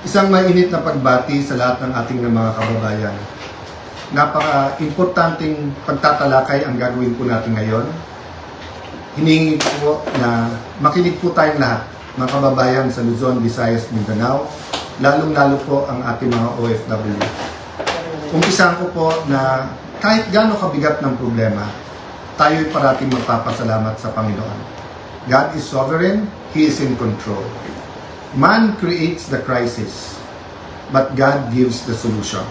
Isang mainit na pagbati sa lahat ng ating mga kababayan. Napaka-importanting pagtatalakay ang gagawin po natin ngayon. Hiningi po na makinig po tayong lahat, mga kababayan sa Luzon, Visayas, Mindanao, lalong-lalo po ang ating mga OFW. Umpisahan ko po na kahit gaano kabigat ng problema, tayo'y parating magpapasalamat sa Panginoon. God is sovereign, He is in control. Man creates the crisis, but God gives the solution.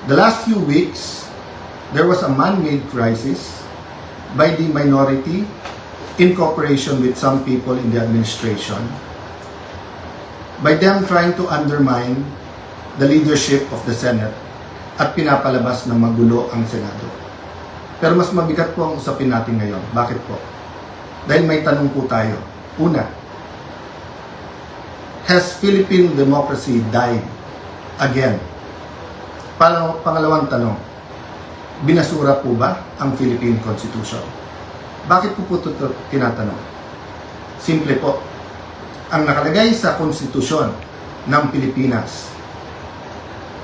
The last few weeks, there was a man-made crisis by the minority in cooperation with some people in the administration, by them trying to undermine the leadership of the Senate at pinapalabas na magulo ang Senado. Pero mas mabigat po ang usapin natin ngayon. Bakit po? Dahil may tanong po tayo. Una, has Philippine democracy died again? Pangalawang tanong, binasura po ba ang Philippine Constitution? Bakit po ito tinatanong? Simple po, ang nakalagay sa konstitusyon ng Pilipinas,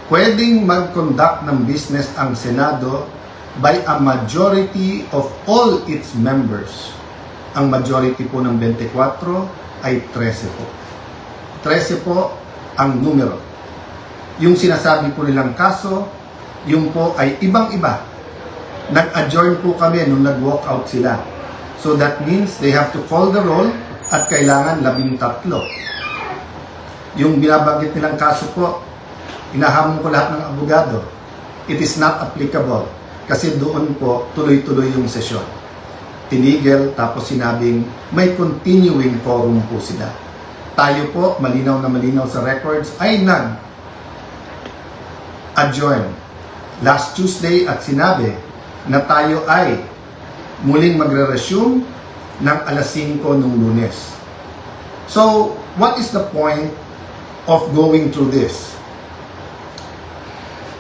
pwedeng mag-conduct ng business ang Senado by a majority of all its members. Ang majority po ng 24 ay 13 po. 13 po ang numero. Yung sinasabi po nilang kaso, yung po ay ibang-iba. Nag-adjourn po kami nung nag-walk out sila. So that means they have to call the roll at kailangan 13. Yung binabanggit nilang kaso po, inahamon ko lahat ng abogado. It is not applicable kasi doon po tuloy-tuloy yung sesyon. Tinigil tapos sinabing may continuing quorum po sila. Tayo po, malinaw na malinaw sa records, ay nag-adjourn last Tuesday at sinabi na tayo ay muling magre-resume ng alas 5 nung Lunes. So, what is the point of going through this?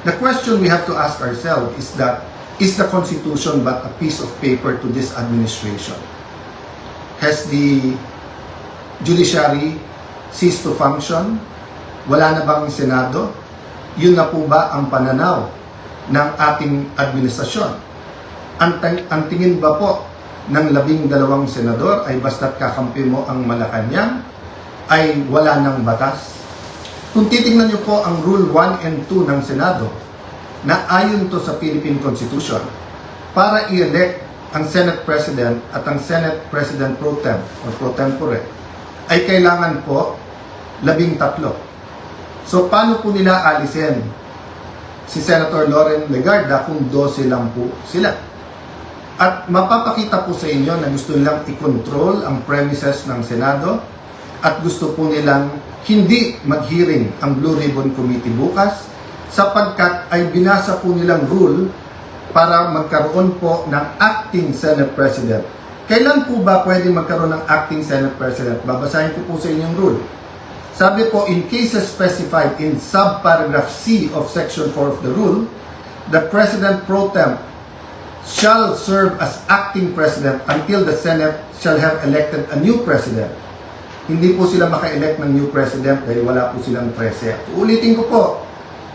The question we have to ask ourselves is that, is the Constitution but a piece of paper to this administration? Has the judiciary ceased to function? Wala na bang Senado? Yun na po ba ang pananaw ng ating administrasyon? Ang tingin ba po ng 12 senador ay basta't kakampi mo ang Malacanang ay wala ng batas? Kung titingnan niyo po ang Rule 1 and 2 ng Senado, na ayon to sa Philippine Constitution, para i-elect ang Senate President at ang Senate President Pro Tem o Pro Tempore, ay kailangan po 13. So, paano po nila alisin si Senator Loren Legarda kung 12 lang po sila? At mapapakita po sa inyo na gusto nilang i-control ang premises ng Senado at gusto po nilang hindi mag-hearing ang Blue Ribbon Committee bukas sapagkat ay binasa po nilang rule para magkaroon po ng acting Senate President. Kailan po ba pwede magkaroon ng acting Senate President? Babasahin ko po sa inyong rule. Sabi po, in cases specified in subparagraph C of Section 4 of the rule, the President Pro Tem shall serve as acting President until the Senate shall have elected a new President. Hindi po sila maka-elect ng new President dahil wala po silang 13. Ulitin ko po,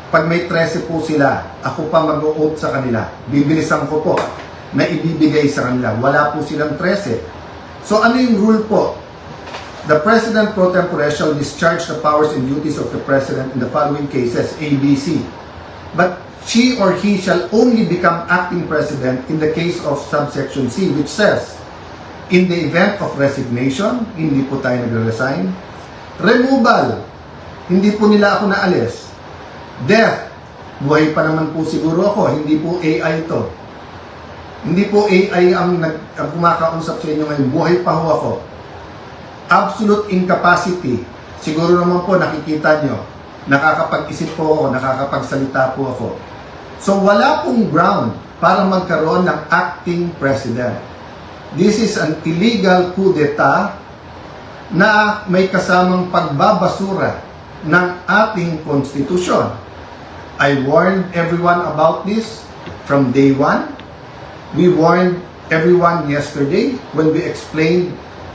pag may 13 po sila, ako pa mag-o-oath sa kanila. Bibilisan ko po na ibibigay sa kanila. Wala po silang 13. So ano yung rule po? The President Pro Tempore shall discharge the powers and duties of the President in the following cases, A, B, C. But she or he shall only become acting President in the case of subsection C, which says, in the event of resignation, hindi po tayo nagre-resign. Removal, hindi po nila ako naalis. Death, buhay pa naman po siguro ako, hindi po AI to. Hindi po AI ang kumakausap sa inyo ngayon, buhay pa ho ako. Absolute incapacity, siguro naman po nakikita nyo, nakakapag-isip po ako, nakakapagsalita po ako. So wala pong ground para magkaroon ng acting president. This is an illegal coup d'etat na may kasamang pagbabasura ng ating konstitusyon. I warned everyone about this from day one. We warned everyone yesterday when we explained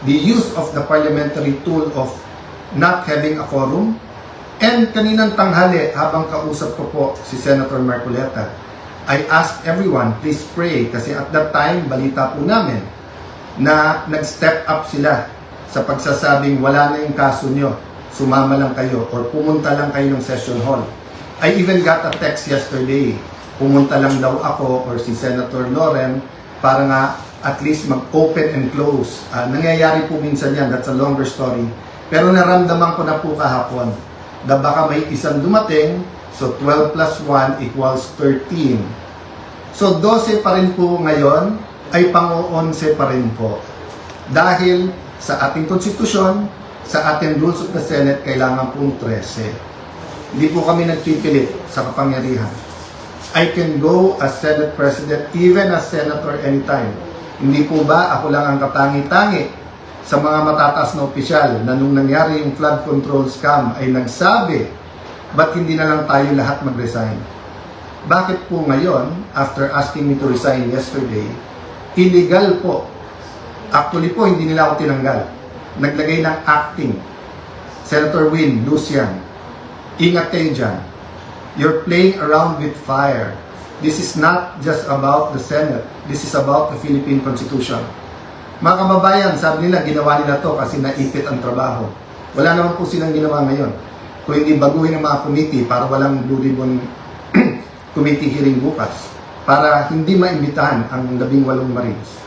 the use of the parliamentary tool of not having a quorum. And kaninang tanghali, habang kausap ko po si Senator Marcoleta, I asked everyone, please pray, kasi at that time, balita po namin na nag-step up sila sa pagsasabing wala na yung kaso nyo, sumama lang kayo or pumunta lang kayo ng session hall. I even got a text yesterday, pumunta lang daw ako or si Senator Loren para nga at least mag-open and close. Nangyayari po minsan yan, that's a longer story. Pero naramdaman ko na po kahapon na baka may isang dumating, so 12 plus 1 equals 13. So 12 pa rin po ngayon, ay pang-11 pa rin po. Dahil sa ating konstitusyon, sa ating rules of the Senate, kailangan pong 13. Hindi po kami nagpipilit sa kapangyarihan. I can go as Senate President, even as Senator anytime. Hindi po ba ako lang ang katangi-tangi sa mga matataas na opisyal na nung nangyari yung flood control scam ay nagsabi, ba't hindi na lang tayo lahat mag-resign? Bakit po ngayon, after asking me to resign yesterday, illegal po. Actually po, hindi nila ako tinanggal. Naglagay ng acting. Senator Win, Lucian, ingat kayo dyan. You're playing around with fire. This is not just about the Senate. This is about the Philippine Constitution. Mga kababayan, sabi nila, ginawa nila to kasi naipit ang trabaho. Wala naman po silang ginawa ngayon. Kung hindi baguhin ang mga committee para walang Blue Ribbon committee hearing bukas, para hindi maimbitahan ang 18 Marines.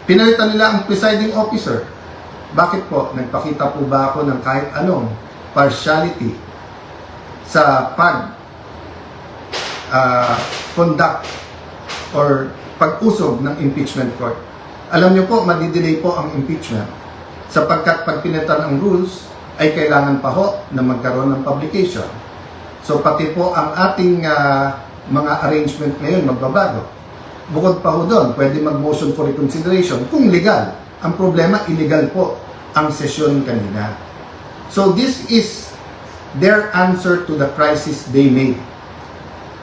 Pinalitan nila ang presiding officer. Bakit po? Nagpakita po ba ako ng kahit anong partiality sa conduct or pag-usog ng impeachment court? Alam niyo po, madidelay po ang impeachment sapagkat pag pinalitan ang rules ay kailangan pa ho na magkaroon ng publication. So pati po ang ating mga arrangement ngayon magbabago. Bukod pa ho doon, pwede mag-motion for reconsideration kung legal. Ang problema, illegal po ang sesyon kanina. So this is their answer to the crisis they made.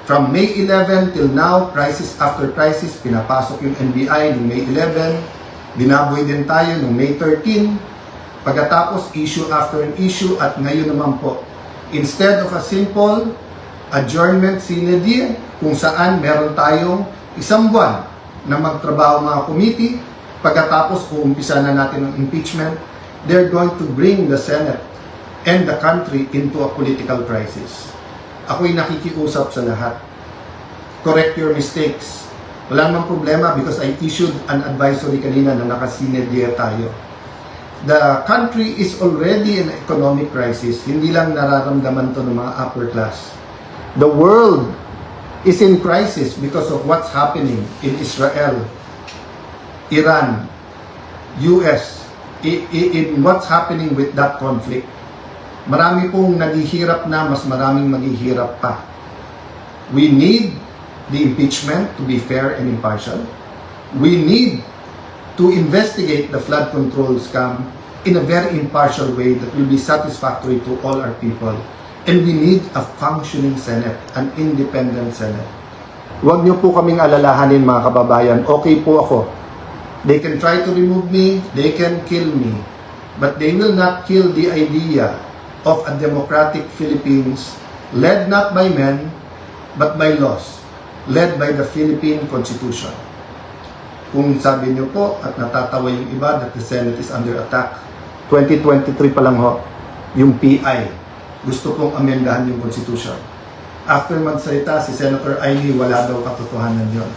From May 11 till now, crisis after crisis, pinapasok yung NBI noong May 11, binaboy din tayo noong May 13, pagkatapos issue after an issue, at ngayon naman po, instead of a simple adjournment sine die, kung saan meron tayong isang buwan na magtrabaho mga committee, pagkatapos uumpisa na natin ang impeachment, they're going to bring the Senate and the country into a political crisis. Ako'y nakikiusap sa lahat. Correct your mistakes. Wala namang problema because I issued an advisory kanina na nakasine die tayo. The country is already in economic crisis. Hindi lang nararamdaman to ng mga upper class. The world is in crisis because of what's happening in Israel, Iran, US, in what's happening with that conflict. Marami pong naghihirap na, mas maraming maghihirap pa. We need the impeachment to be fair and impartial. We need to investigate the flood control scam in a very impartial way that will be satisfactory to all our people. And we need a functioning Senate, an independent Senate. Huwag niyo po kaming alalahanin mga kababayan. Okay po ako. They can try to remove me, they can kill me, but they will not kill the idea of a democratic Philippines led not by men, but by laws, led by the Philippine Constitution. Kung sabi niyo po at natatawa yung iba that the Senate is under attack, 2023 pa lang ho, yung PI, gusto pong amendahan yung Constitution. After magsalita si Senator Aimee, wala daw katotohanan yon.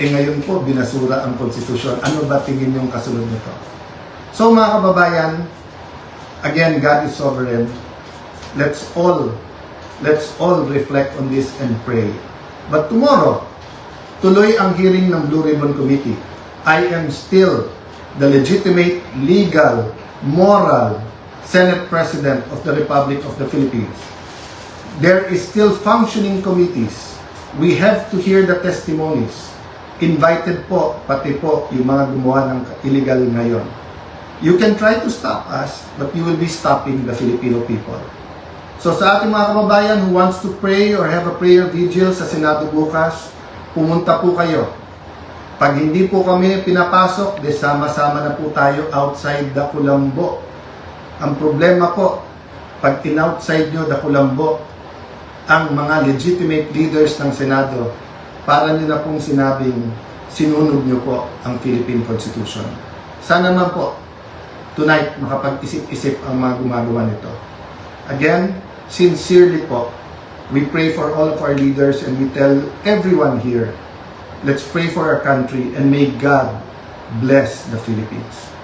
Ngayon po, binasura ang Constitution. Ano ba tingin yung kasunod nito? So mga kababayan, again, God is sovereign. Let's all reflect on this and pray. But tomorrow, tuloy ang hearing ng Blue Ribbon Committee. I am still the legitimate, legal, moral Senate President of the Republic of the Philippines. There is still functioning committees. We have to hear the testimonies. Invited po, pati po yung mga gumawa ng illegal ngayon. You can try to stop us, but you will be stopping the Filipino people. So sa ating mga kababayan who wants to pray or have a prayer vigil sa Senado bukas, pumunta po kayo. Pag hindi po kami pinapasok, sama-sama na po tayo outside the Kulambo. Ang problema po, pag in-outside nyo the Kulambo, ang mga legitimate leaders ng Senado, para nyo na pong sinabing sinunog nyo po ang Philippine Constitution. Sana naman po, tonight, makapag-isip-isip ang mga gumagawa nito. Again, sincerely po, we pray for all of our leaders and we tell everyone here, let's pray for our country and may God bless the Philippines.